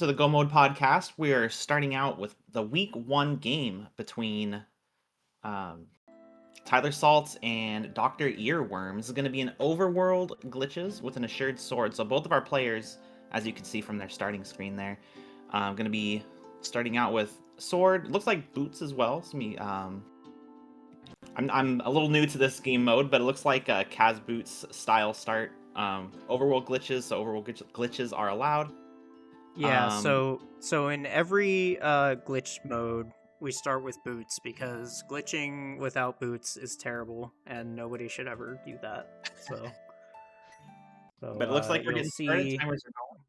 To the Go Mode podcast. We are starting out with the week one game between um, Tyler Salt and DoctorEarWorm. This is going to be an overworld glitches with an assured sword. So both of our players, as you can see from their starting screen there, going to be starting out with sword. Looks like boots as well. So I'm a little new to this game mode, but it looks like a Kaz boots style start. Overworld glitches, so overworld glitches are allowed. Yeah, Um, so in every glitch mode, we start with boots because glitching without boots is terrible, and nobody should ever do that. So but it looks like we're you'll getting started. see Timers are going.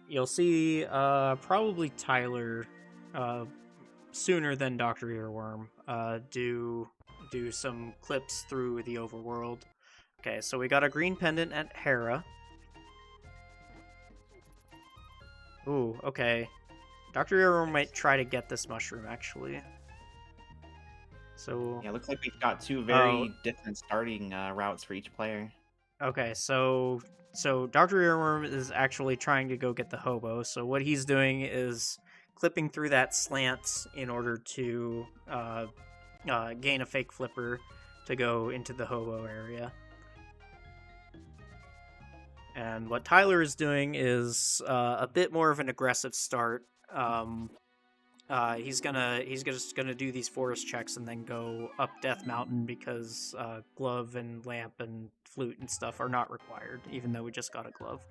you'll see probably Tyler uh, sooner than Doctor Earworm do some clips through the overworld. Okay, so we got a green pendant at Hera. Ooh, okay. Dr. Earworm might try to get this mushroom, actually. So, Yeah, looks like we've got two oh, very different starting routes for each player. okay. So Dr. Earworm is actually trying to go get the hobo. So what he's doing is clipping through that slant in order to gain a fake flipper to go into the hobo area. And what Tyler is doing is a bit more of an aggressive start. He's just gonna do these forest checks and then go up Death Mountain because glove and lamp and flute and stuff are not required, even though we just got a glove.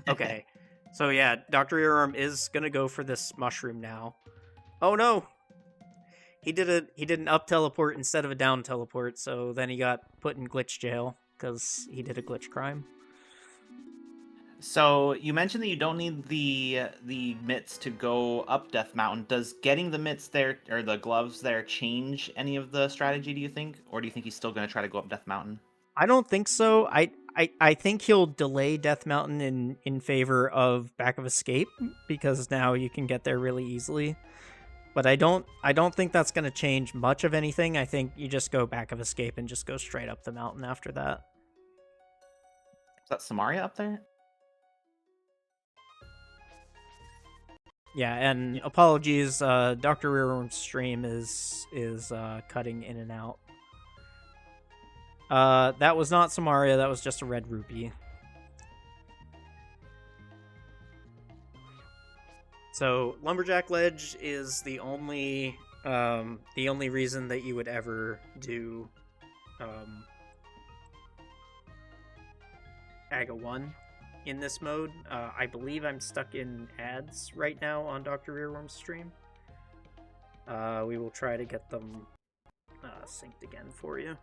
Okay, so yeah, Doctor Earworm is gonna go for this mushroom now. Oh no, he did an up teleport instead of a down teleport, so then he got put in glitch jail because he did a glitch crime. So you mentioned that you don't need the mitts to go up Death Mountain. Does getting the mitts there or the gloves there change any of the strategy, do you think? Or do you think he's still going to try to go up Death Mountain? I don't think so. I think he'll delay Death Mountain in favor of Back of Escape because now you can get there really easily. But I don't think that's going to change much of anything. I think you just go Back of Escape and just go straight up the mountain after that. Is that Samaria up there? Yeah, and Yeah. apologies, Dr. Rearworm's stream is cutting in and out. That was not Samaria, that was just a red rupee. So Lumberjack Ledge is the only reason that you would ever do Aga 1 in this mode. I believe I'm stuck in ads right now on Dr. Earworm's stream. We will try to get them synced again for you.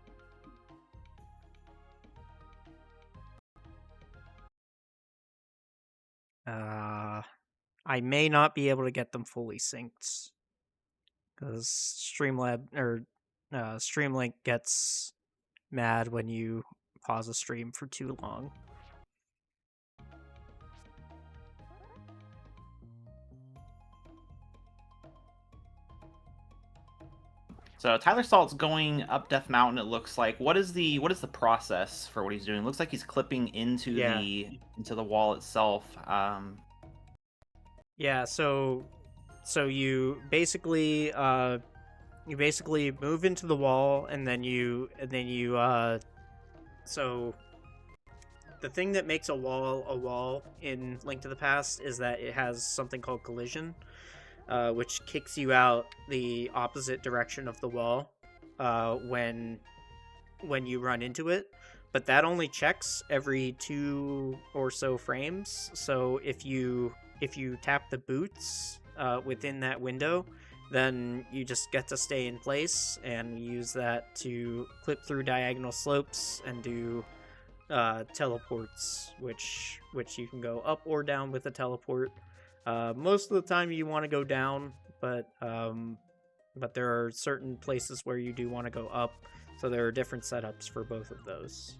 I may not be able to get them fully synced because Streamlink gets mad when you pause a stream for too long. So Tyler Salt's going up Death Mountain. It looks like. What is the process for what he's doing? It looks like he's clipping into Yeah, the wall itself. yeah. So you basically move into the wall, and then you so the thing that makes a wall in Link to the Past is that it has something called collision, which kicks you out the opposite direction of the wall when you run into it. But that only checks every 2 or so frames. So if you tap the boots within that window, then you just get to stay in place and use that to clip through diagonal slopes and do teleports, which you can go up or down with a teleport. Most of the time you want to go down, but there are certain places where you do want to go up, so there are different setups for both of those.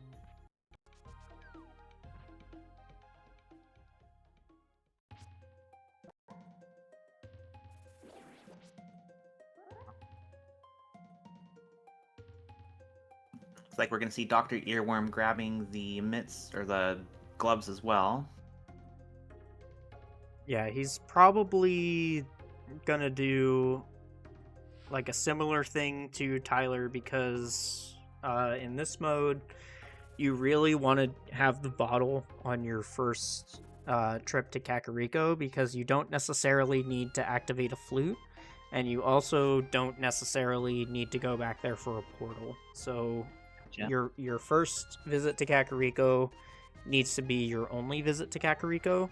Looks like we're going to see Doctor Earworm grabbing the mitts or the gloves as well. Yeah, he's probably gonna do like a similar thing to Tyler because in this mode, you really want to have the bottle on your first trip to Kakariko because you don't necessarily need to activate a flute, and you also don't necessarily need to go back there for a portal. So Yeah. your first visit to Kakariko needs to be your only visit to Kakariko.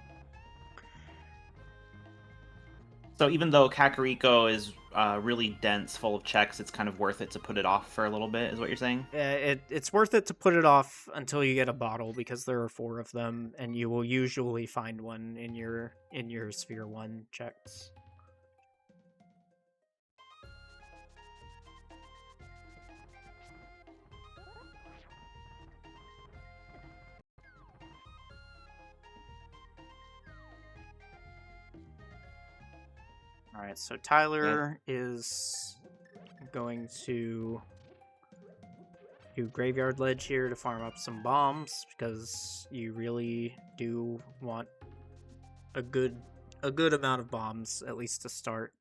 So even though Kakariko is really dense, full of checks, it's kind of worth it to put it off for a little bit, is what you're saying? It's worth it to put it off until you get a bottle because there are 4 of them, and you will usually find one in your Sphere 1 checks. All right, so Tyler is going to do Graveyard Ledge here to farm up some bombs because you really do want a good amount of bombs at least to start.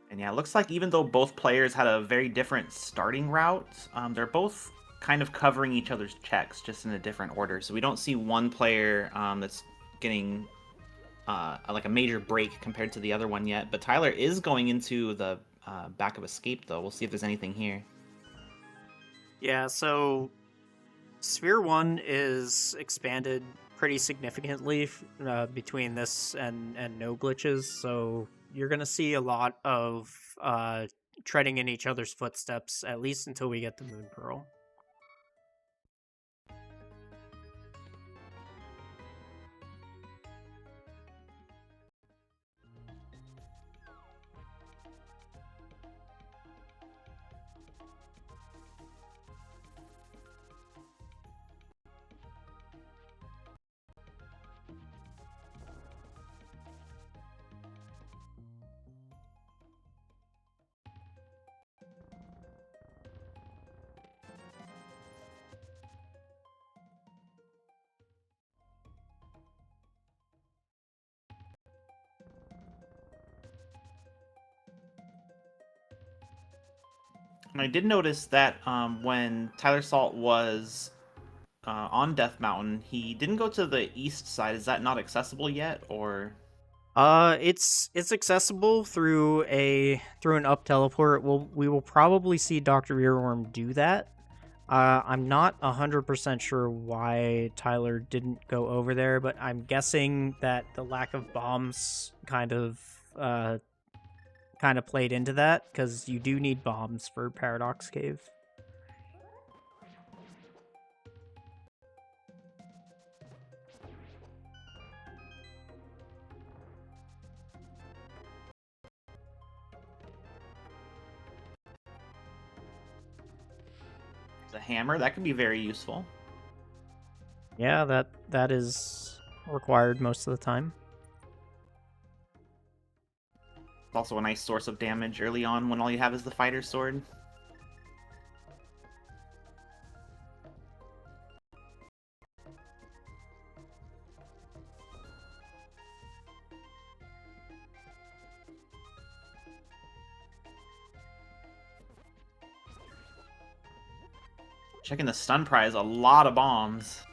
And yeah, it looks like even though both players had a very different starting route, they're both kind of covering each other's checks, just in a different order. So we don't see one player that's getting like a major break compared to the other one yet. But Tyler is going into the back of Escape, though. We'll see if there's anything here. Yeah, so Sphere 1 is expanded pretty significantly between this and no glitches, so you're going to see a lot of treading in each other's footsteps, at least until we get the Moon Pearl. And I did notice that when TylerSalt was on Death Mountain, he didn't go to the east side. Is that not accessible yet, or? It's accessible through an up teleport. We will probably see DoctorEarWorm do that. I'm not 100% sure why Tyler didn't go over there, but I'm guessing that the lack of bombs kind of played into that because you do need bombs for Paradox Cave. The hammer that could be very useful. Yeah, that is required most of the time. It's also a nice source of damage early on when all you have is the fighter's sword. Checking the stun prize, a lot of bombs.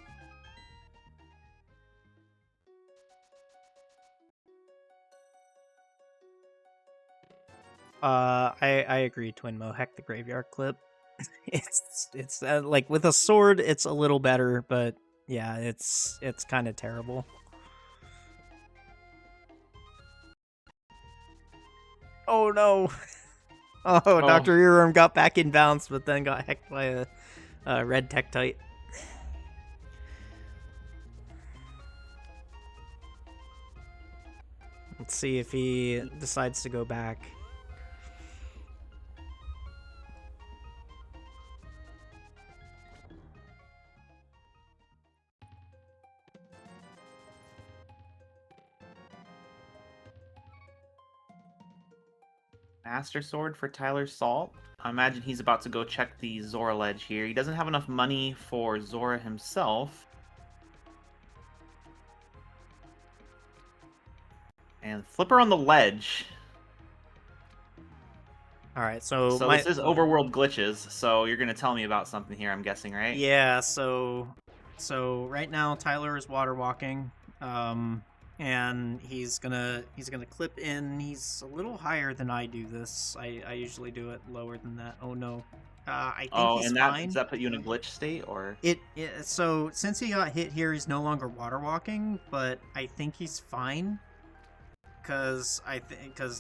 I agree, Twinmo. Heck the graveyard clip. it's like with a sword, it's a little better, but yeah, it's kind of terrible. Oh no! Oh, Dr. Earworm got back in bounds, but then got hecked by a red Tektite. Let's see if he decides to go back. Master Sword for Tyler Salt. I imagine he's about to go check the Zora ledge here. He doesn't have enough money for Zora himself. And Flipper on the ledge. All right, so So this is overworld glitches, so you're going to tell me about something here, I'm guessing, right? yeah, so right now Tyler is water walking, and he's gonna clip in. He's a little higher than I do this. I usually do it lower than that. Oh no, I think Oh, he's and fine. does that put you in a glitch state, or? So since he got hit here, he's no longer water walking, but I think he's fine. Cause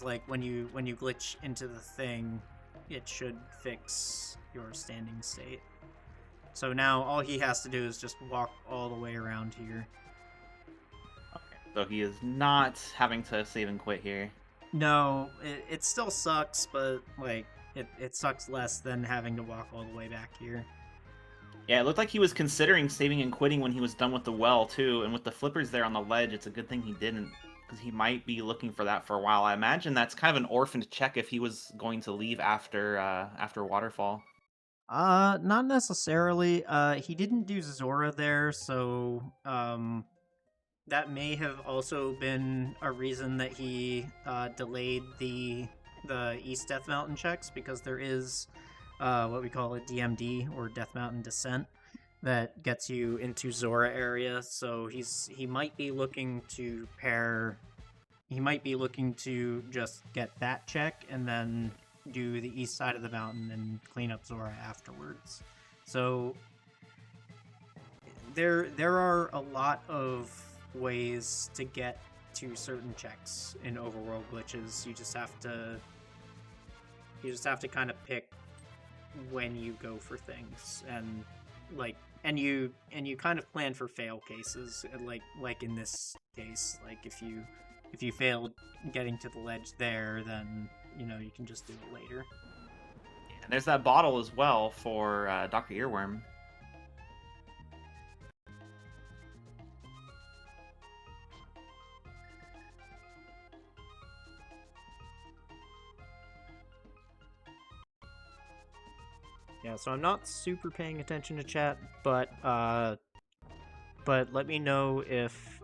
like when you glitch into the thing, it should fix your standing state. So now all he has to do is just walk all the way around here. Okay. So he is not having to save and quit here. No, it still sucks, but like it sucks less than having to walk all the way back here. Yeah, it looked like he was considering saving and quitting when he was done with the well, too. And with the flippers there on the ledge, it's a good thing he didn't, because he might be looking for that for a while. I imagine that's kind of an orphaned check if he was going to leave after Waterfall. Not necessarily. He didn't do Zora there, so that may have also been a reason that he delayed the East Death Mountain checks, because there is what we call a DMD, or Death Mountain Descent, that gets you into Zora area. So he might be looking to pair. He might be looking to just get that check and then do the east side of the mountain and clean up Zora afterwards. So there are a lot of ways to get to certain checks in overworld glitches. You just have to kind of pick when you go for things, and you kind of plan for fail cases, like in this case. Like if you failed getting to the ledge there, then you can just do it later. And there's that bottle as well for DoctorEarWorm. Yeah, so I'm not super paying attention to chat, but let me know if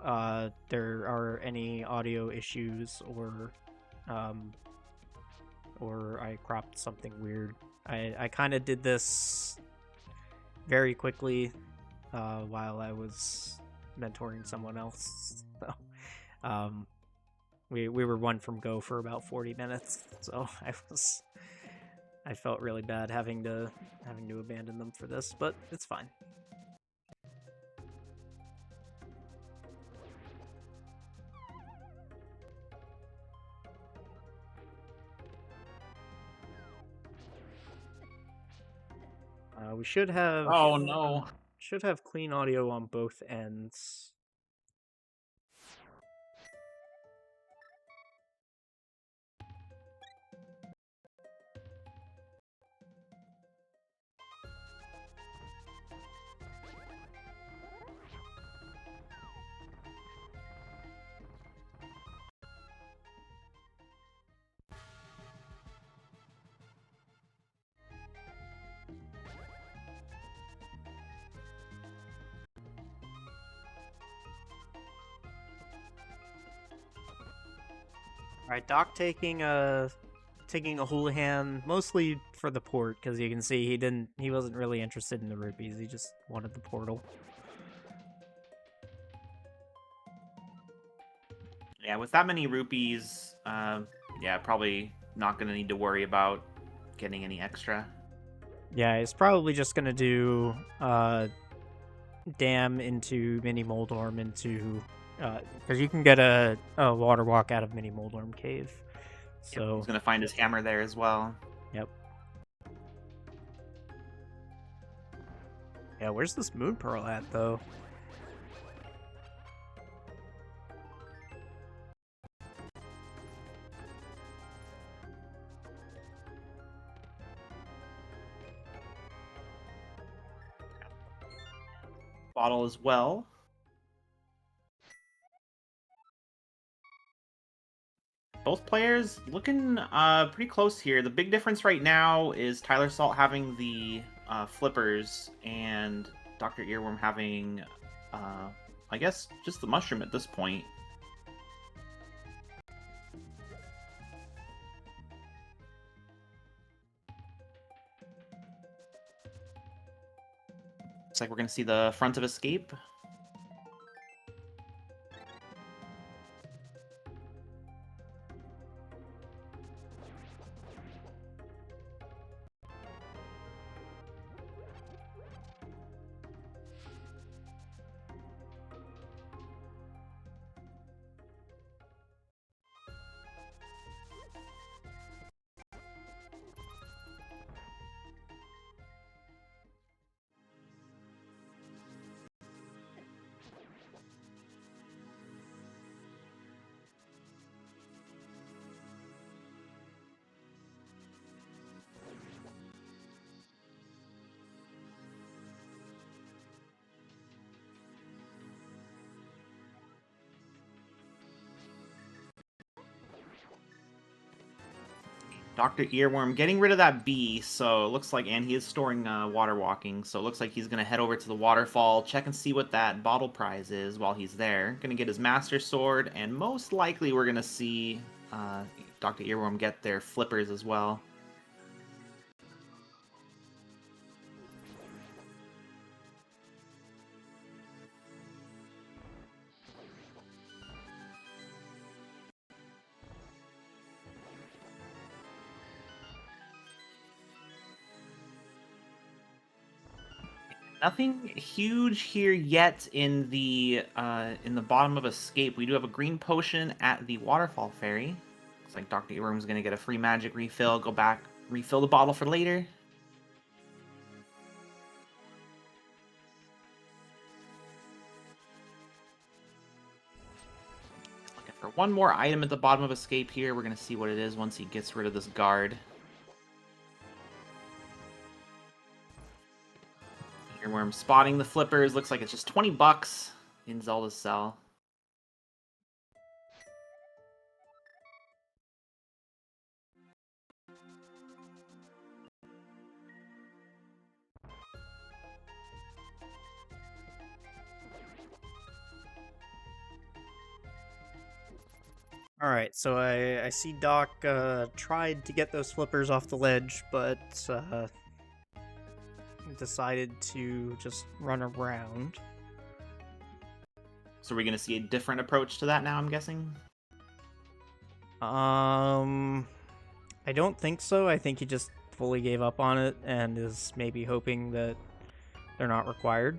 there are any audio issues, or I cropped something weird. I kind of did this very quickly while I was mentoring someone else. So, we were one from go for about 40 minutes, so I felt really bad having to abandon them for this, but it's fine. We should have. Oh no! Should have clean audio on both ends. Alright, Doc taking a Houlihan, mostly for the port, because you can see he wasn't really interested in the rupees, he just wanted the portal. Yeah, with that many rupees, yeah, probably not going to need to worry about getting any extra. Yeah, he's probably just gonna do dam into Mini Moldorm into because you can get a water walk out of Mini Moldorm Cave. So yep, he's gonna find his hammer there as well. Yep. Yeah, where's this Moon Pearl at though? Bottle as well. Both players looking pretty close here. The big difference right now is tylersalt having the flippers and Dr. Earworm having, I guess, just the mushroom at this point. Looks like we're going to see the front of escape. Dr. Earworm getting rid of that bee, so it looks like, and he is storing water walking, so it looks like he's going to head over to the waterfall, check and see what that bottle prize is while he's there. Going to get his Master Sword, and most likely we're going to see Dr. Earworm get their flippers as well. Nothing huge here yet in the bottom of Escape. We do have a green potion at the Waterfall Ferry. Looks like Dr. Earworm's gonna get a free magic refill. Go back, refill the bottle for later. Looking for one more item at the bottom of Escape here. We're gonna see what it is once he gets rid of this guard. Earworm spotting the flippers. Looks like it's just 20 bucks in Zelda's cell. Alright, so I see Doc tried to get those flippers off the ledge, but decided to just run around. So we're gonna see a different approach to that now, I'm guessing? I don't think so. I think he just fully gave up on it and is maybe hoping that they're not required.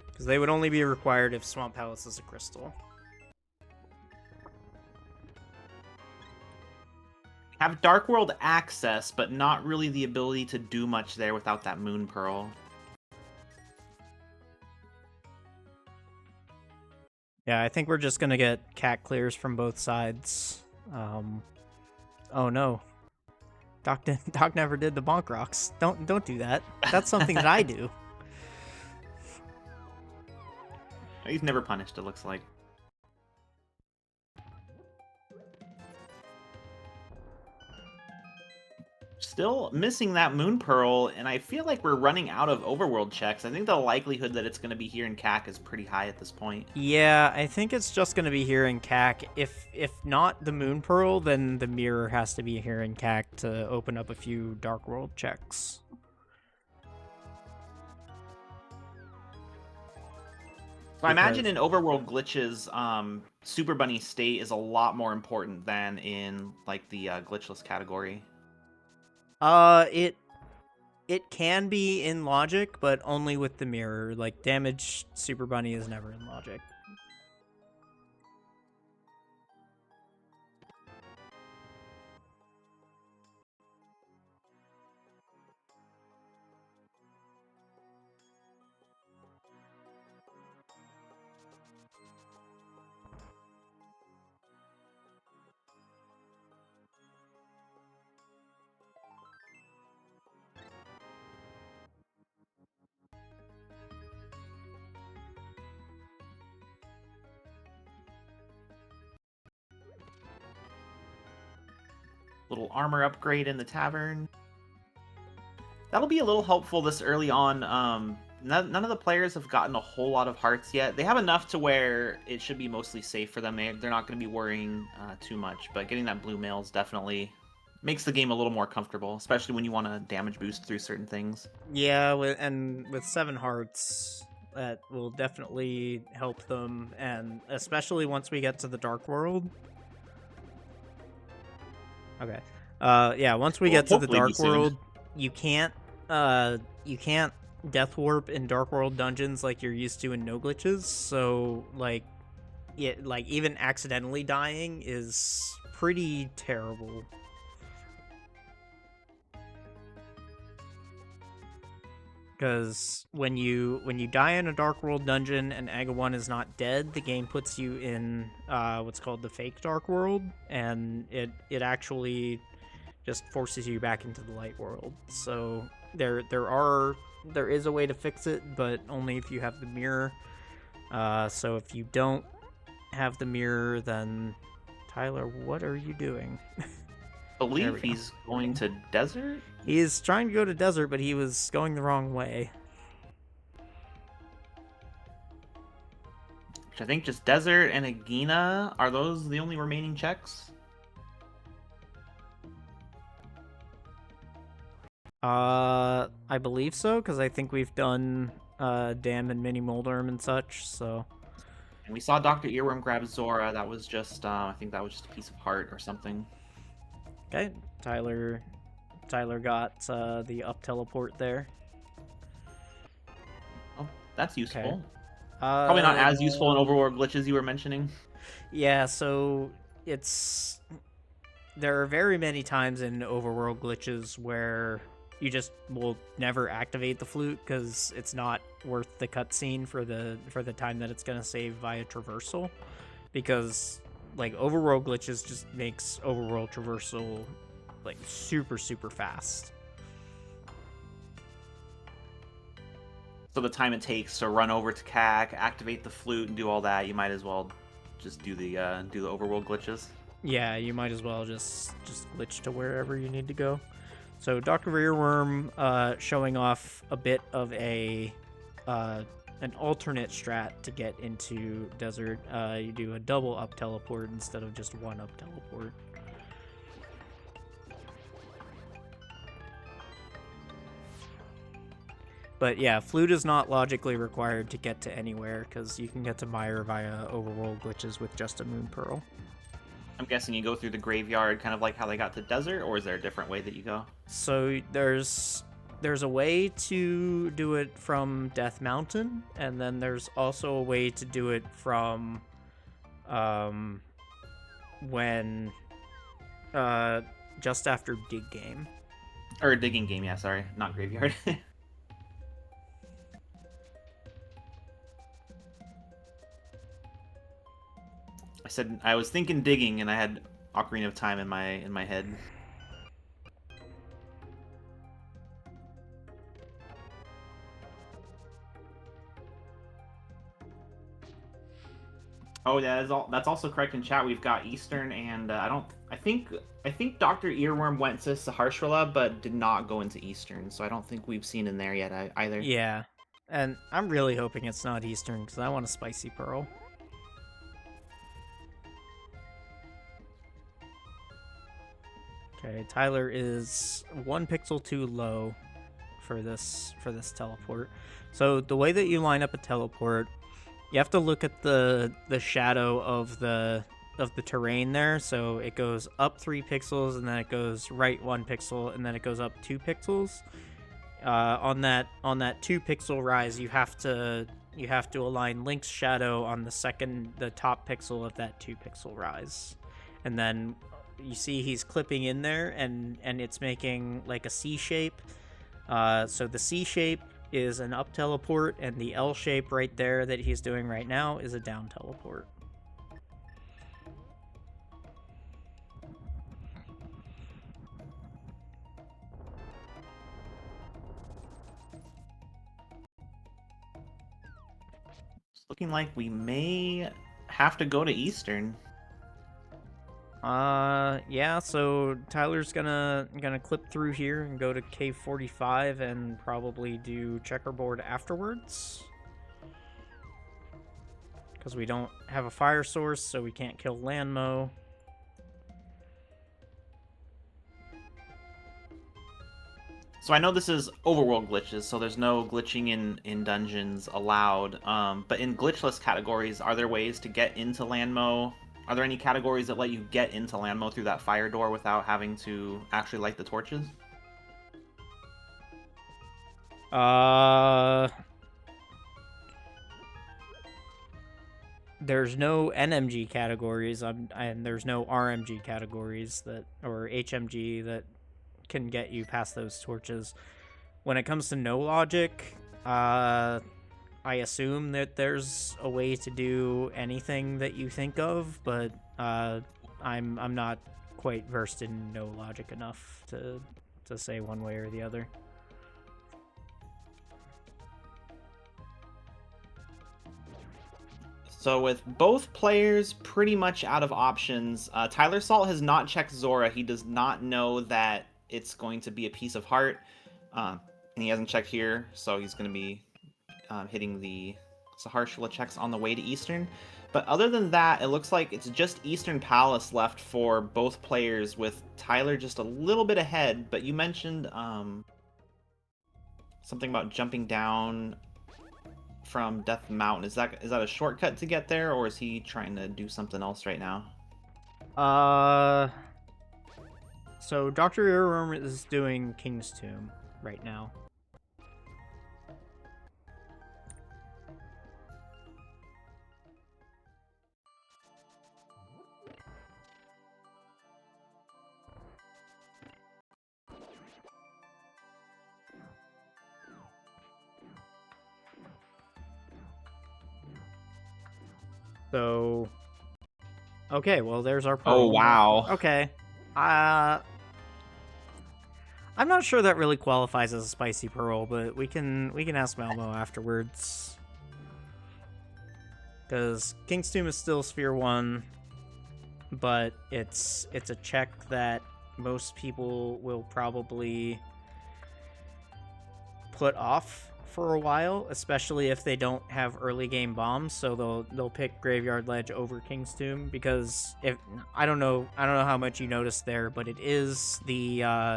Because they would only be required if Swamp Palace is a crystal. Have Dark World access, but not really the ability to do much there without that Moon Pearl. Yeah, I think we're just gonna get cat clears from both sides. Oh no, Doc never did the bonk rocks. Don't do that. That's something that I do. He's never punished, it looks like. Still missing that Moon Pearl, and I feel like we're running out of overworld checks. I think the likelihood that it's going to be here in CAC is pretty high at this point. Yeah, I think it's just gonna be here in CAC. If not the Moon Pearl, then the mirror has to be here in CAC to open up a few Dark World checks. So I imagine in overworld glitches, Super Bunny state is a lot more important than in like the glitchless category. It can be in logic, but only with the mirror. Like, damage Super Bunny is never in logic. little armor upgrade in the tavern. That'll be a little helpful this early on. None of the players have gotten a whole lot of hearts yet. They have enough to where it should be mostly safe for them. They're not going to be worrying too much, but getting that blue mail is definitely makes the game a little more comfortable, especially when you want to damage boost through certain things. Yeah, with 7 hearts, that will definitely help them, and especially once we get to the Dark World. Okay. Yeah, once we Well, get to the hopefully be Dark soon. World, you can't death warp in Dark World dungeons like you're used to in No Glitches, so like even accidentally dying is pretty terrible. Because when you die in a Dark World dungeon and Aga1 is not dead, the game puts you in what's called the fake Dark World, and it actually just forces you back into the light world. So there is a way to fix it, but only if you have the mirror. So if you don't have the mirror, then Tyler, what are you doing? Believe he's going to desert. He is trying to go to desert, but he was going the wrong way. Which I think just desert and Agina, are those the only remaining checks? I believe so, because I think we've done Dam and Mini Moldorm and such, so. And we saw Dr. Earworm grab Zora. That was just, I think that was just a piece of heart or something. Okay, Tyler got the up teleport there. Oh, that's useful. Okay. Probably not as useful in overworld glitches you were mentioning. Yeah, so there are very many times in overworld glitches where you just will never activate the flute because it's not worth the cutscene for the time that it's gonna save via traversal, because like overworld glitches just makes overworld traversal like super fast. So the time it takes to run over to CAC, activate the flute, and do all that, you might as well just do the overworld glitches. Yeah, you might as well just glitch to wherever you need to go. So DoctorEarWorm showing off a bit of an alternate strat to get into desert. You do a double up teleport instead of just one up teleport. But yeah, flute is not logically required to get to anywhere, because you can get to Mire via overworld glitches with just a Moon Pearl. I'm guessing you go through the graveyard, kind of like how they got to desert, or is there a different way that you go? So there's a way to do it from Death Mountain, and then there's also a way to do it from when just after Dig Game. Or Digging Game, yeah, sorry, not graveyard. I said I was thinking digging, and I had Ocarina of Time in my head. Oh yeah, that's also correct in chat. We've got Eastern, and I think Dr. Earworm went to Saharshrala, but did not go into Eastern, so I don't think we've seen in there yet either. Yeah, and I'm really hoping it's not Eastern, because I want a spicy pearl. Okay, Tyler is 1 pixel too low for this teleport. So the way that you line up a teleport, you have to look at the shadow of the terrain there. So it goes up 3 pixels, and then it goes right 1 pixel, and then it goes up 2 pixels. On that 2 pixel rise, you have to align Link's shadow on the top pixel of that 2 pixel rise, and then you see he's clipping in there, and it's making like a C shape. So the C shape is an up teleport, and the L shape right there that he's doing right now is a down teleport. It's looking like we may have to go to Eastern. Yeah, so Tyler's gonna clip through here and go to Cave 45 and probably do checkerboard afterwards. Because we don't have a fire source, so we can't kill Landmo. So I know this is overworld glitches, so there's no glitching in dungeons allowed. But in glitchless categories, are there ways to get into Landmo? Are there any categories that let you get into Landmo through that fire door without having to actually light the torches? There's no NMG categories, and there's no RMG categories or HMG that can get you past those torches. When it comes to no logic, I assume that there's a way to do anything that you think of, but I'm not quite versed in no logic enough to say one way or the other. So with both players pretty much out of options, tylersalt has not checked Zora. He does not know that it's going to be a piece of heart, and he hasn't checked here, so he's going to be hitting the Saharshula checks on the way to Eastern. But other than that, it looks like it's just Eastern Palace left for both players, with Tyler just a little bit ahead. But you mentioned something about jumping down from Death Mountain. Is that a shortcut to get there, or is he trying to do something else right now? So DoctorEarWorm is doing King's Tomb right now. So, okay, well, there's our pearl. Oh, wow. Okay. I'm not sure that really qualifies as a spicy pearl, but we can ask Malmo afterwards. Because King's Tomb is still Sphere 1, but it's a check that most people will probably put off for a while, especially if they don't have early game bombs. So they'll pick Graveyard Ledge over King's Tomb, because if I don't know how much you noticed there, but it is the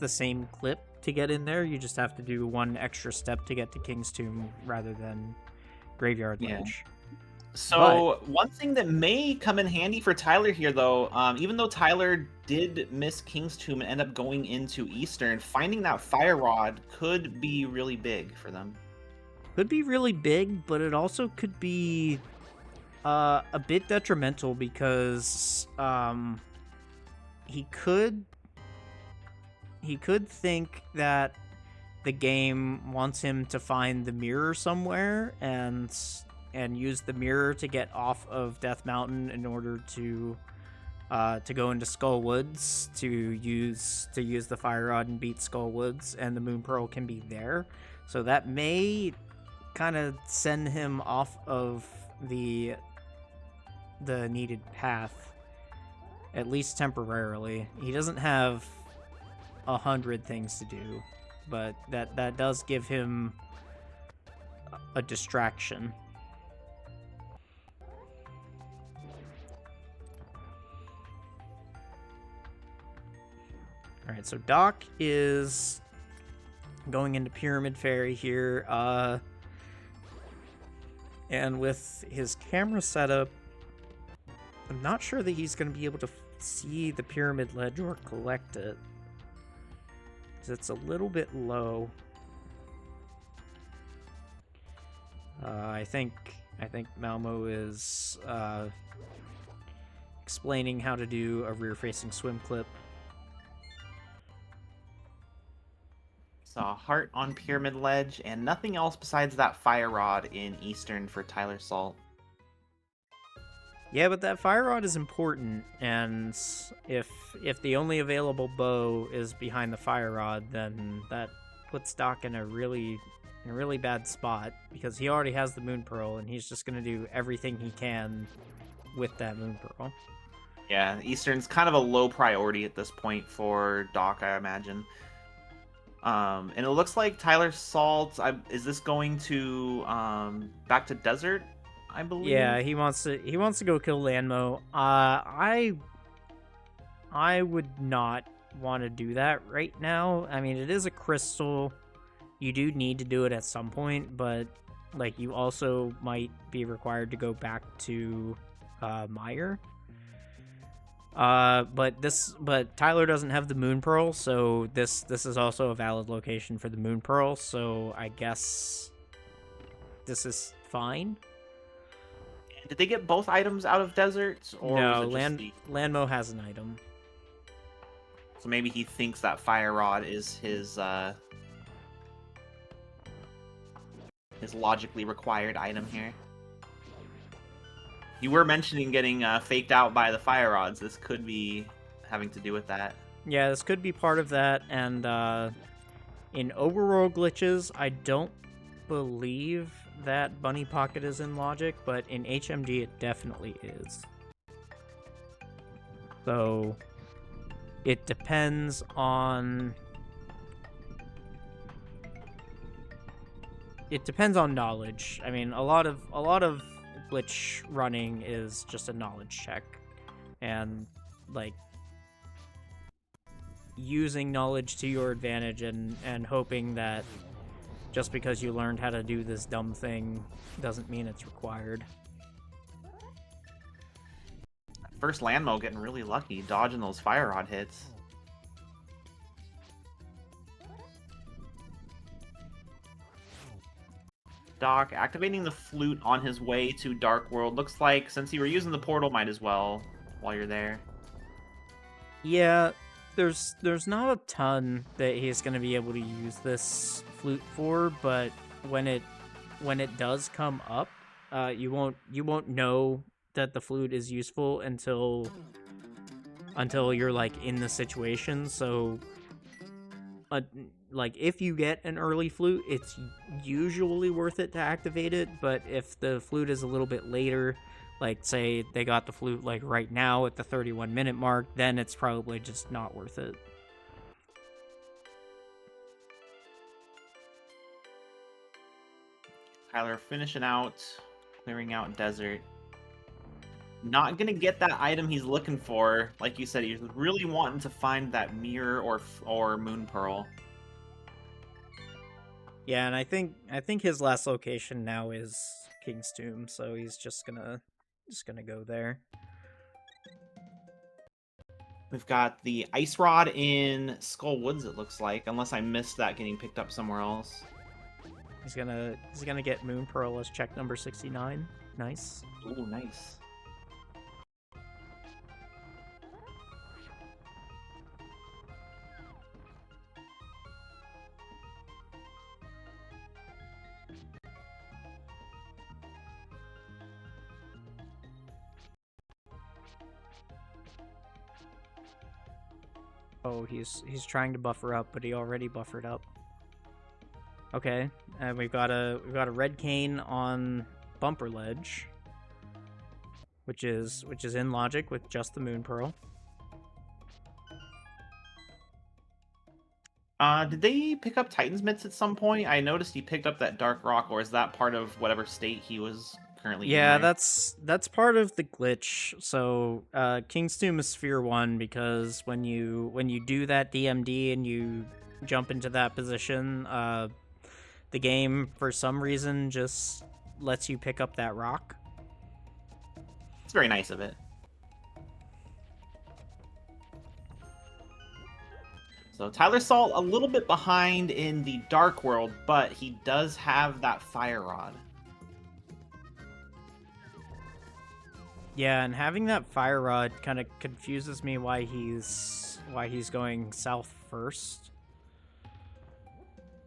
same clip to get in there. You just have to do one extra step to get to King's Tomb rather than Graveyard Ledge. So one thing that may come in handy for Tyler here, though, even though Tyler did miss King's Tomb and end up going into Eastern, finding that Fire Rod could be really big for them. Could be really big, but it also could be a bit detrimental, because he could think that the game wants him to find the mirror somewhere and use the mirror to get off of Death Mountain in order to go into Skull Woods to use the Fire Rod and beat Skull Woods, and the Moon Pearl can be there. So that may kind of send him off of the needed path, at least temporarily. He doesn't have 100 things to do, but that does give him a distraction. Alright, so Doc is going into Pyramid Fairy here, and with his camera setup, I'm not sure that he's going to be able to see the Pyramid Ledge or collect it, because it's a little bit low. I think Malmo is explaining how to do a rear-facing swim clip. Saw Heart on Pyramid Ledge, and nothing else besides that Fire Rod in Eastern for tylersalt. Yeah, but that Fire Rod is important, and if the only available bow is behind the Fire Rod, then that puts Doc in a really bad spot, because he already has the Moon Pearl, and he's just going to do everything he can with that Moon Pearl. Yeah, Eastern's kind of a low priority at this point for Doc, I imagine. And it looks like Tyler Salt. Is this going to back to desert? I believe. Yeah, he wants to go kill Lanmo. I would not want to do that right now. I mean, it is a crystal. You do need to do it at some point, but like you also might be required to go back to Meyer. But Tyler doesn't have the Moon Pearl, so this is also a valid location for the Moon Pearl. So I guess this is fine. Did they get both items out of deserts, or was No, it just the? Landmo has an item. So maybe he thinks that fire rod is his logically required item here. You were mentioning getting faked out by the fire rods. This could be having to do with that. Yeah, this could be part of that. And in overworld glitches, I don't believe that Bunny Pocket is in logic, but in HMD it definitely is. So it depends on knowledge. I mean, a lot of glitch running is just a knowledge check, and like using knowledge to your advantage and hoping that just because you learned how to do this dumb thing doesn't mean it's required. First Landmo getting really lucky, dodging those fire rod hits. Doc activating the flute on his way to Dark World. Looks like since you were using the portal, might as well while you're there. Yeah, there's not a ton that he's going to be able to use this flute for, but when it does come up, you won't know that the flute is useful until you're like in the situation. So like if you get an early flute, it's usually worth it to activate it, but if the flute is a little bit later, like say they got the flute like right now at the 31-minute mark, then it's probably just not worth it. Tyler finishing out, clearing out desert. Not gonna get that item he's looking for. Like you said, he's really wanting to find that mirror or moon pearl. Yeah, and I think his last location now is King's Tomb, so he's just gonna go there. We've got the ice rod in Skull Woods, it looks like, unless I missed that getting picked up somewhere else. He's gonna get Moon Pearl as check number 69. Nice. Ooh, nice. Oh, he's trying to buffer up, but he already buffered up. Okay, and we've got a red cane on Bumper Ledge, which is in logic with just the Moon Pearl. Did they pick up Titan's Mitts at some point? I noticed he picked up that Dark Rock, or is that part of whatever state he was currently in Yeah, there? that's part of the glitch. So King's Tomb is Sphere 1 because when you do that DMD and you jump into that position, the game for some reason just lets you pick up that rock. It's very nice of it. So Tyler Salt a little bit behind in the Dark World, but he does have that fire rod. Yeah, and having that fire rod kind of confuses me why he's going south first.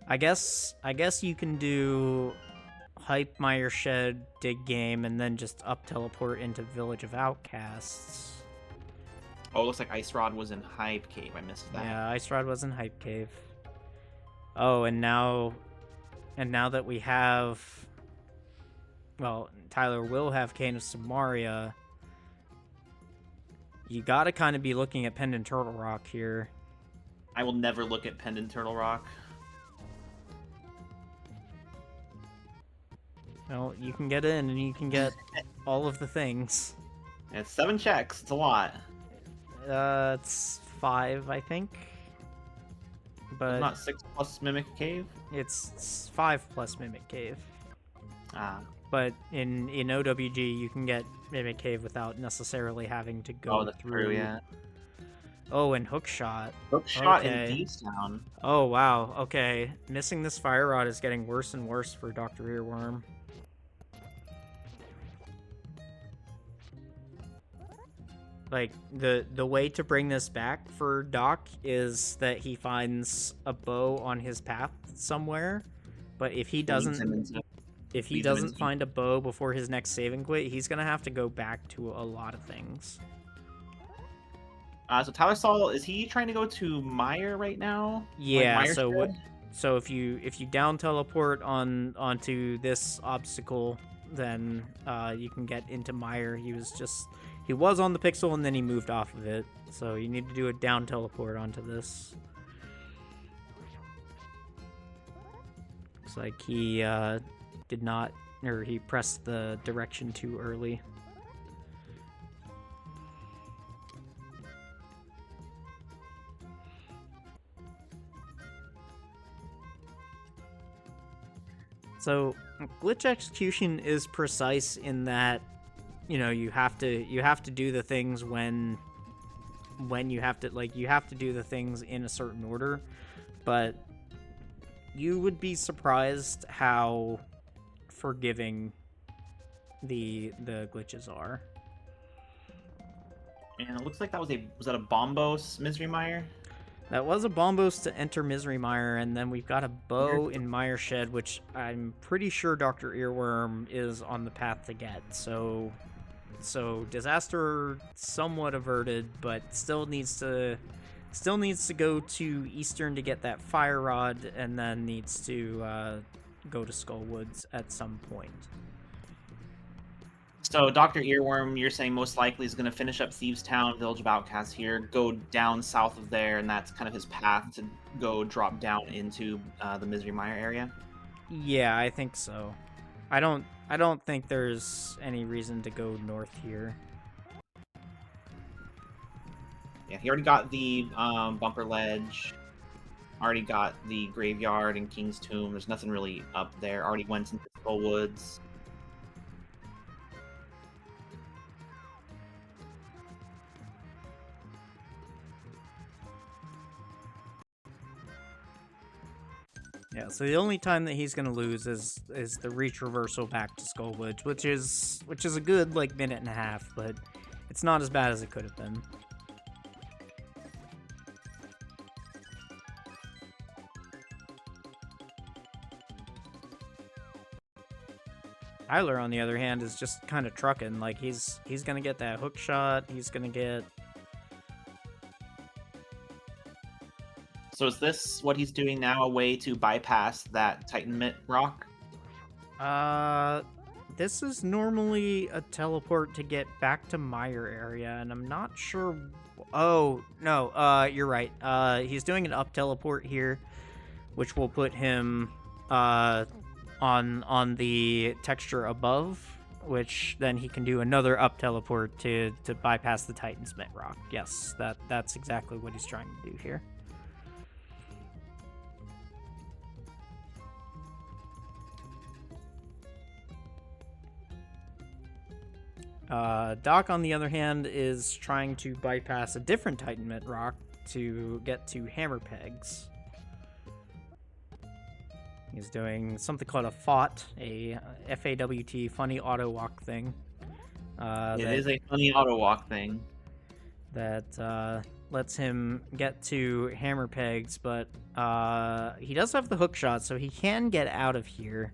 I guess you can do Hype Meyer Shed, Dig Game, and then just up teleport into Village of Outcasts. Oh, it looks like Ice Rod was in Hype Cave. I missed that. Yeah, Ice Rod was in Hype Cave. Oh, and now that we have, well, Tyler will have Cane of Samaria. You gotta kind of be looking at Pendant Turtle Rock here. I will never look at Pendant Turtle Rock. Well, you can get in and you can get all of the things. It's 7 checks. It's a lot. It's 5, I think. But It's not 6 plus Mimic Cave? it's 5 plus Mimic Cave. Ah. But in OWG, you can get Mimic Cave without necessarily having to go Oh, that's through. true, yeah. Oh, and Hookshot. Hookshot Okay. in Deepstown. Oh, wow. Okay. Missing this Fire Rod is getting worse and worse for Dr. Earworm. Like, the way to bring this back for Doc is that he finds a bow on his path somewhere. But if he doesn't find a bow before his next saving quit, he's gonna have to go back to a lot of things. So tylersalt, is he trying to go to Meyer right now? Yeah, Like so Meyerstead? so if you down teleport onto this obstacle, then you can get into Meyer. He was on the pixel and then he moved off of it. So you need to do a down teleport onto this. Looks like he did not, or he pressed the direction too early. So glitch execution is precise in that, you know, you have to do the things when you have to do the things in a certain order, but you would be surprised how forgiving the glitches are. And it looks like was that a Bombos Misery Mire? That was a Bombos to enter Misery Mire, and then we've got a bow in Mire Shed, which I'm pretty sure Dr. Earworm is on the path to get. So disaster somewhat averted, but still needs to go to Eastern to get that Fire Rod, and then needs to go to Skullwoods at some point. So Dr. Earworm, you're saying most likely is going to finish up Thieves Town, Village of Outcasts here, go down south of there, and that's kind of his path to go drop down into the Misery Mire area? Yeah, I think so. I don't think there's any reason to go north here. Yeah, he already got the Bumper Ledge, already got the Graveyard and King's Tomb. There's nothing really up there. Already went into Skullwoods. Yeah, so the only time that he's gonna lose is the reach reversal back to Skullwoods, which is a good like minute and a half, but it's not as bad as it could have been. Tyler, on the other hand, is just kind of trucking. Like he's gonna get that hook shot. He's gonna get. So is this what he's doing now, a way to bypass that Titan Mitt rock? This is normally a teleport to get back to Meyer area, and I'm not sure. Oh no, you're right. He's doing an up teleport here, which will put him on the texture above, which then he can do another up teleport to bypass the Titan's Mitt rock. Yes, that's exactly what he's trying to do here. Doc, on the other hand, is trying to bypass a different Titan Mitt rock to get to Hammer Pegs. He's doing something called a FAWT, a FAWT, funny auto walk thing. It is a funny auto walk thing. That lets him get to Hammer Pegs, but he does have the hook shot, so he can get out of here.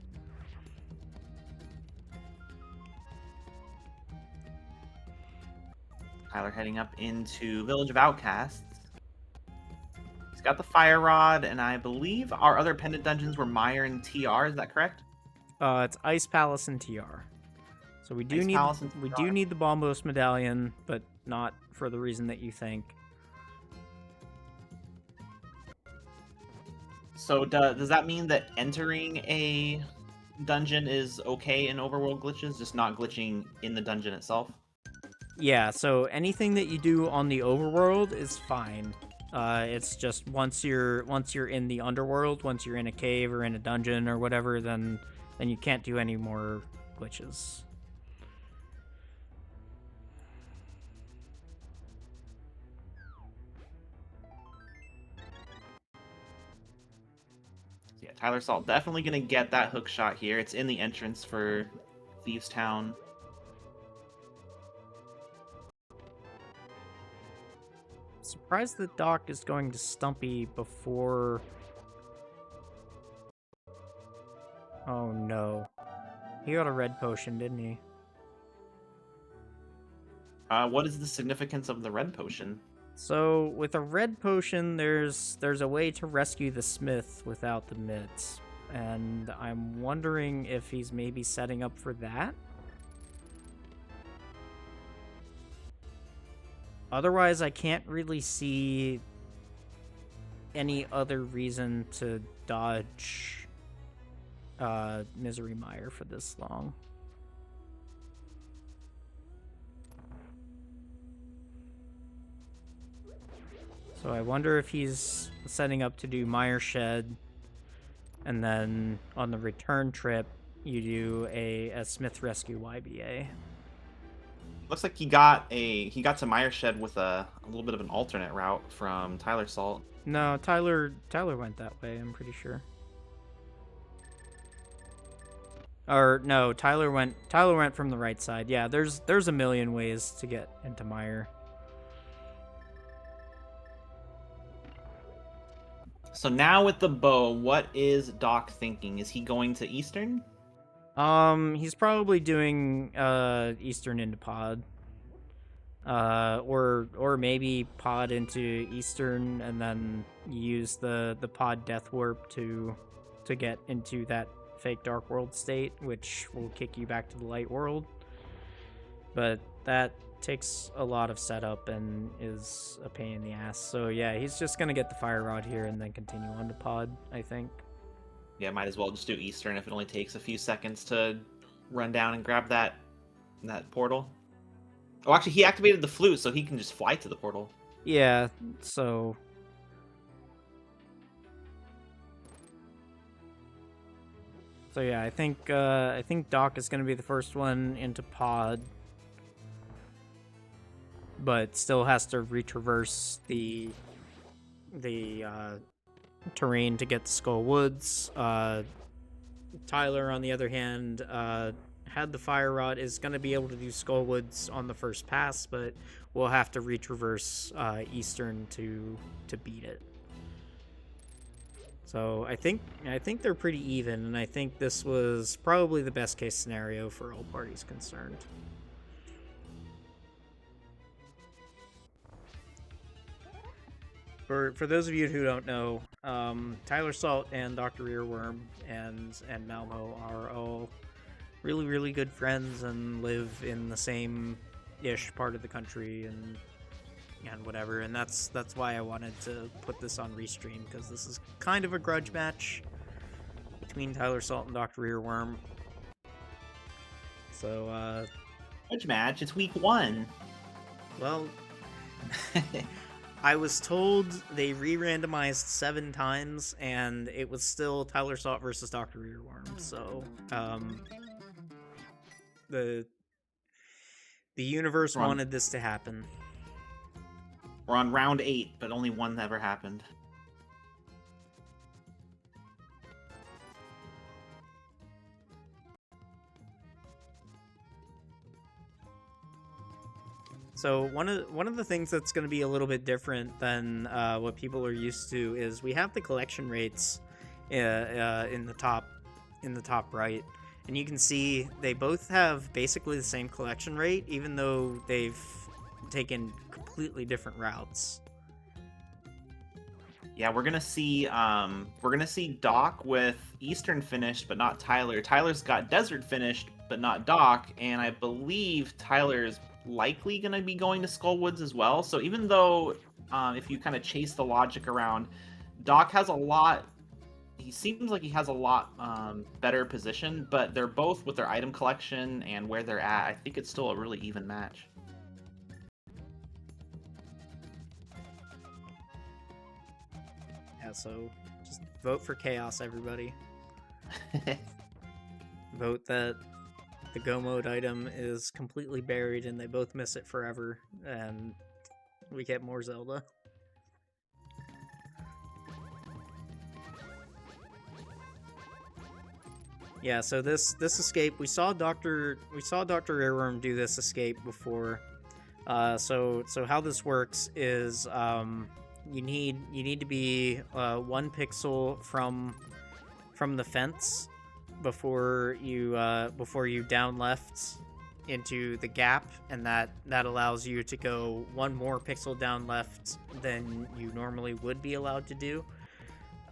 Tyler heading up into Village of Outcasts. He's got the Fire Rod, and I believe our other pendant dungeons were Meyer and TR, is that correct? It's Ice Palace and TR. So we Ice Palace and do need the Bombos medallion, but not for the reason that you think. So does that mean that entering a dungeon is okay in overworld glitches, just not glitching in the dungeon itself? Yeah, so anything that you do on the overworld is fine. It's just once you're in the underworld, once you're in a cave or in a dungeon or whatever, then you can't do any more glitches. Yeah, Tyler Salt definitely gonna get that hook shot here. It's in the entrance for Thieves Town. Surprised that Doc is going to Stumpy before. Oh no. He got a red potion, didn't he? What is the significance of the red potion? So with a red potion, there's a way to rescue the smith without the mitts, and I'm wondering if he's maybe setting up for that. Otherwise, I can't really see any other reason to dodge Misery Mire for this long. So I wonder if he's setting up to do Mire Shed, and then on the return trip, you do a Smith Rescue YBA. Looks like he got to Meyer Shed with a little bit of an alternate route from Tyler Salt. No, Tyler went that way, I'm pretty sure. Or no, Tyler went from the right side. Yeah, there's a million ways to get into Mire. So now with the bow, what is Doc thinking? Is he going to Eastern? He's probably doing Eastern into Pod. Or maybe Pod into Eastern and then use the Pod Death Warp to get into that fake Dark World state, which will kick you back to the Light World. But that takes a lot of setup and is a pain in the ass. So yeah, he's just gonna get the Fire Rod here and then continue on to Pod, I think. Yeah, might as well just do Eastern if it only takes a few seconds to run down and grab that portal. Oh, actually, he activated the flute, so he can just fly to the portal. Yeah, so... So yeah, I think Doc is going to be the first one into Pod, but still has to retraverse the terrain to get to Skull Woods. Tyler, on the other hand, had the Fire Rod, is going to be able to do Skull Woods on the first pass, but we'll have to retraverse Eastern to beat it. So I think they're pretty even, and I think this was probably the best case scenario for all parties concerned. For those of you who don't know, Tyler Salt and DoctorEarWorm and Malmo are all really, really good friends and live in the same-ish part of the country and whatever, and that's why I wanted to put this on Restream, because this is kind of a grudge match between Tyler Salt and DoctorEarWorm. So, Grudge match? It's week 1. Well... I was told they re-randomized 7 times, and it was still Tyler Salt versus DoctorEarWorm. So, the universe wanted this to happen. We're on round 8, but only one ever happened. So one of the things that's going to be a little bit different than what people are used to is we have the collection rates in the top right, and you can see they both have basically the same collection rate, even though they've taken completely different routes. Yeah, we're gonna see Doc with Eastern finished, but not Tyler. Tyler's got Desert finished, but not Doc, and I believe Tyler is likely going to be going to Skullwoods as well. So even though, if you kind of chase the logic around, Doc has a lot. He seems like he has a lot better position, but they're both with their item collection and where they're at. I think it's still a really even match. Yeah, so just vote for chaos, everybody. Vote that the Go mode item is completely buried and they both miss it forever, and we get more Zelda. Yeah, so this escape, we saw DoctorEarWorm do this escape before. So how this works is you need to be 1 pixel from the fence before you down left into the gap, and that allows you to go 1 more pixel down left than you normally would be allowed to do,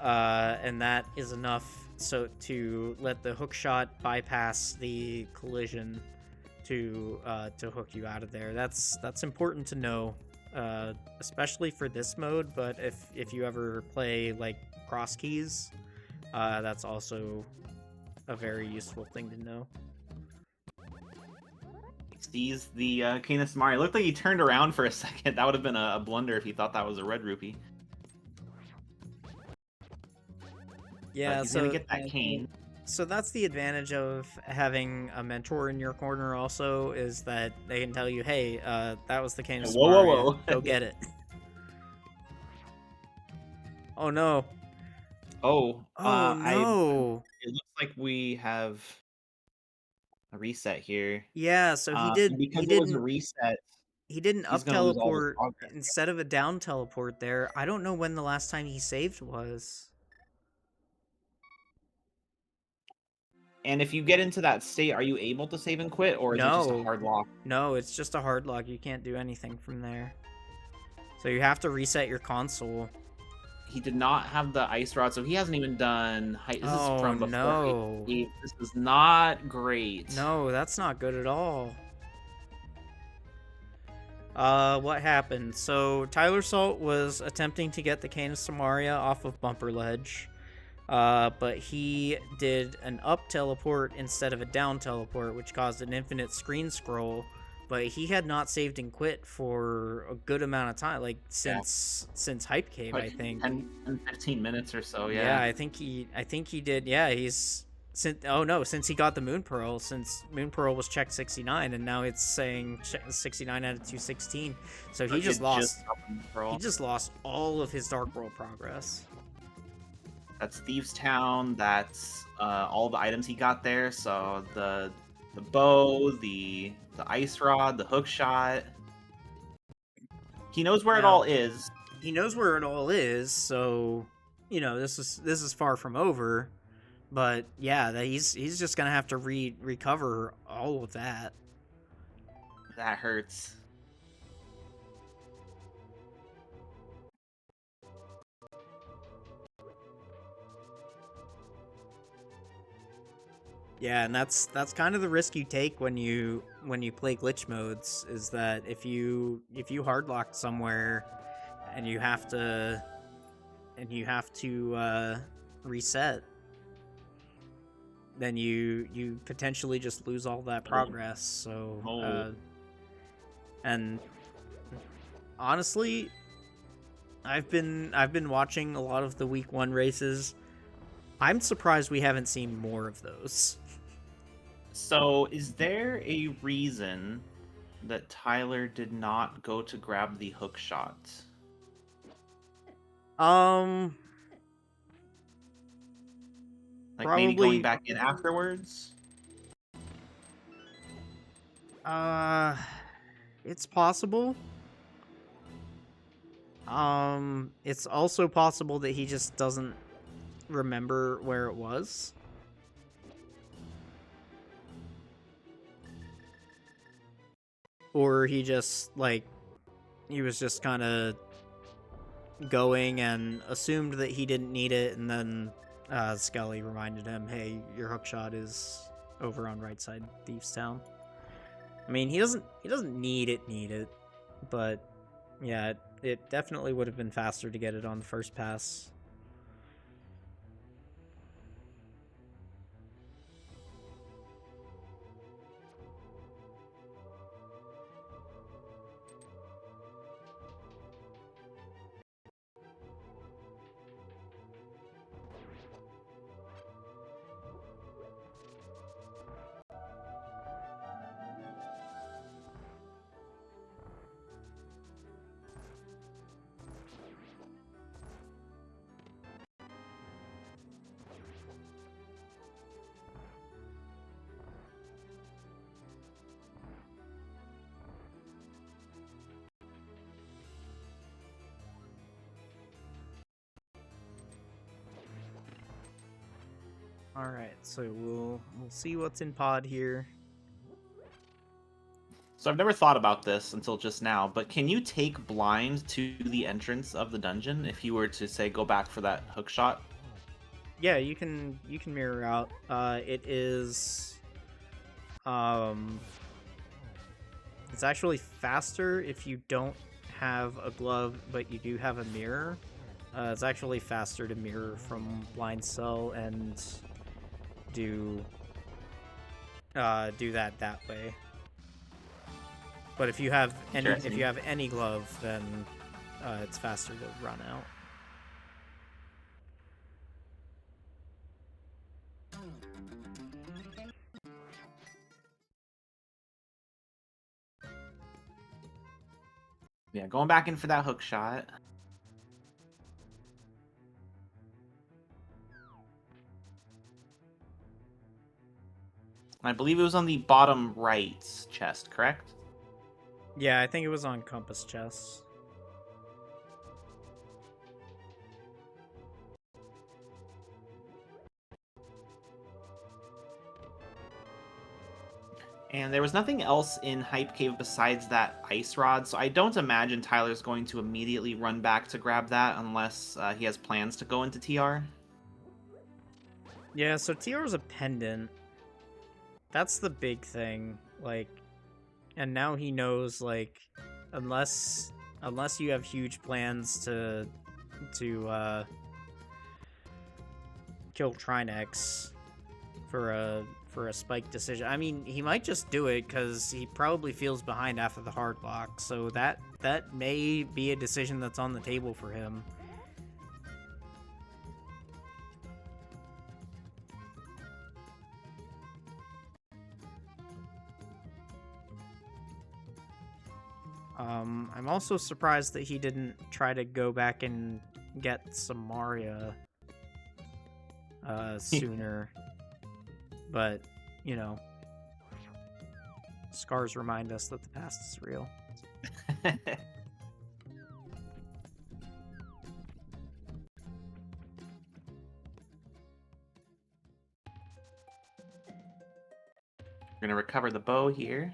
and that is enough so to let the hook shot bypass the collision to hook you out of there. That's important to know, especially for this mode. But if you ever play like cross keys, that's also a very useful thing to know. Sees the Canis Mari. It looked like he turned around for a second. That would have been a blunder if he thought that was a red rupee. Yeah, he's so gonna get that cane. So that's the advantage of having a mentor in your corner. Also, is that they can tell you, "Hey, that was the Canis Mari. Whoa. Go get it." Oh no! Oh, no! It looks like we have a reset here. Yeah, so because it was a reset. He didn't He's up gonna lose all his teleport progress. instead of a down teleport there. I don't know when the last time he saved was. And if you get into that state, are you able to save and quit, or is it just a hard lock? No, it's just a hard lock. You can't do anything from there. So you have to reset your console. He did not have the ice rod, so he hasn't even done. This is from before. No. This is not great. No, that's not good at all. What happened? So tylersalt was attempting to get the Canis Maria off of Bumper Ledge, but he did an up teleport instead of a down teleport, which caused an infinite screen scroll. But he had not saved and quit for a good amount of time, like since Hype Cave, like I think. 10, 15 minutes or so. Yeah, I think he did. Yeah, since he got the Moon Pearl, since Moon Pearl was checked 69, and now it's saying 69 out of 216. So he just lost all of his Dark World progress. That's Thieves Town. That's all the items he got there. So the bow, the ice rod, the hook shot. He knows where it all is. He knows where it all is. So this is far from over. But yeah, he's just gonna have to recover all of that. That hurts. Yeah, and that's kind of the risk you take when you play glitch modes, is that if you hardlock somewhere and you have to reset, then you potentially just lose all that progress. So and honestly, I've been watching a lot of the week 1 races. I'm surprised we haven't seen more of those. So, is there a reason that Tyler did not go to grab the hook shot? Like probably, maybe going back in afterwards? It's possible. It's also possible that he just doesn't remember where it was. Or he just, he was just kind of going and assumed that he didn't need it, and then Skelly reminded him, hey, your hookshot is over on right side Thieves Town. I mean, he doesn't need it, but yeah, it definitely would have been faster to get it on the first pass. All right, so we'll see what's in pod here. So I've never thought about this until just now, but can you take blind to the entrance of the dungeon if you were to say go back for that hook shot? Yeah, you can mirror out. It is it's actually faster if you don't have a glove but you do have a mirror. It's actually faster to mirror from blind cell and do that way. But if you have any glove, then it's faster to run out. Yeah, going back in for that hook shot. I believe it was on the bottom right chest, correct? Yeah, I think it was on compass chest. And there was nothing else in Hype Cave besides that ice rod, so I don't imagine Tyler's going to immediately run back to grab that unless he has plans to go into TR. Yeah, so TR is a pendant. That's the big thing. Like, and now he knows, like, unless you have huge plans to kill Trinex for a spike decision. I mean, he might just do it because he probably feels behind after the hard lock, so that may be a decision that's on the table for him. I'm also surprised that he didn't try to go back and get Samaria sooner. But, you know, scars remind us that the past is real. We're going to recover the bow here.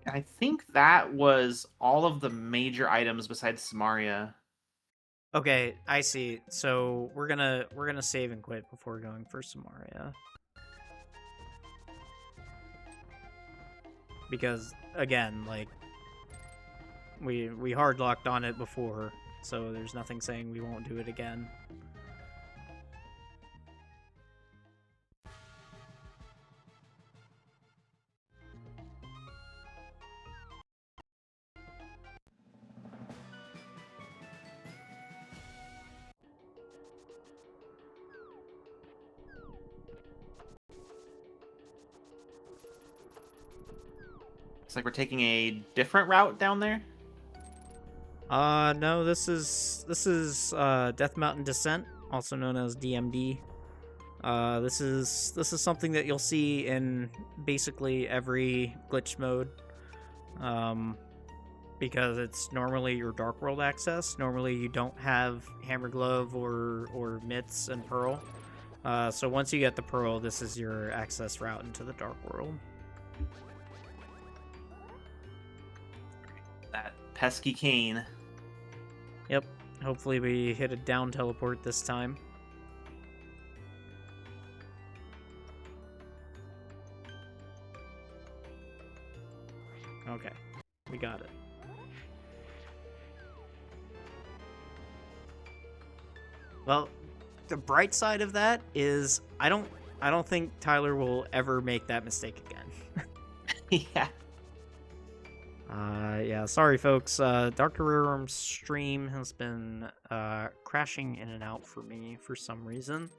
I think that was all of the major items besides Samaria. Okay, I see. So we're gonna save and quit before going for Samaria. Because again, like we hard locked on it before, so there's nothing saying we won't do it again. Looks like we're taking a different route down there. No, this is Death Mountain Descent, also known as DMD. This is something that you'll see in basically every glitch mode. Because it's normally your Dark World access. Normally you don't have Hammer Glove or Mitts and Pearl. So once you get the Pearl, this is your access route into the Dark World. That pesky cane. Yep. Hopefully we hit a down teleport this time. Okay, we got it. Well, the bright side of that is I don't think Tyler will ever make that mistake again. Yeah. Yeah, sorry folks. DoctorEarWorm's stream has been crashing in and out for me for some reason.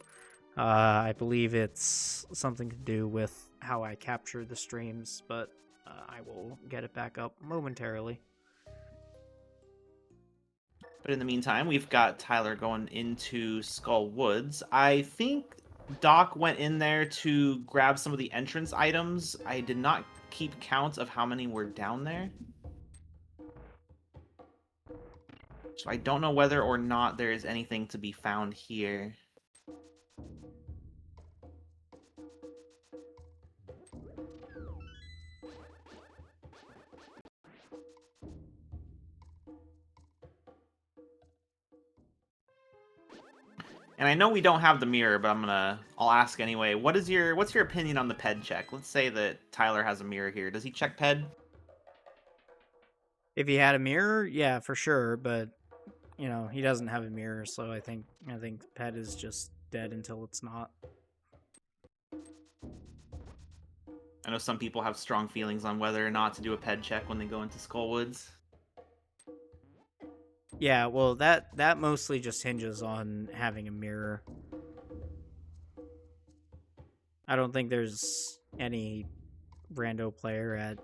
I believe it's something to do with how I capture the streams, but I will get it back up momentarily. But in the meantime, we've got Tyler going into Skull Woods. I think Doc went in there to grab some of the entrance items. I did not keep count of how many were down there. So I don't know whether or not there is anything to be found here. And I know we don't have the mirror, but I'll ask anyway. What's your opinion on the ped check? Let's say that Tyler has a mirror here. Does he check ped? If he had a mirror, yeah, for sure, but you know, he doesn't have a mirror, so I think Pet is just dead until it's not. I know some people have strong feelings on whether or not to do a ped check when they go into Skullwoods. Yeah, well, that mostly just hinges on having a mirror. I don't think there's any rando player at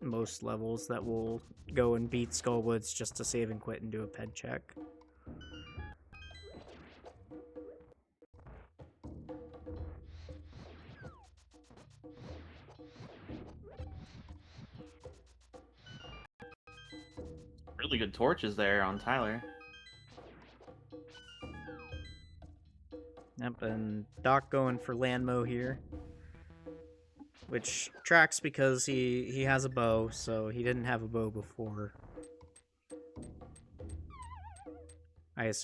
most levels that will go and beat Skullwoods just to save and quit and do a ped check. Really good torches there on Tyler. Yep, and Doc going for Landmo here. Which tracks because he has a bow, so he didn't have a bow before. I assume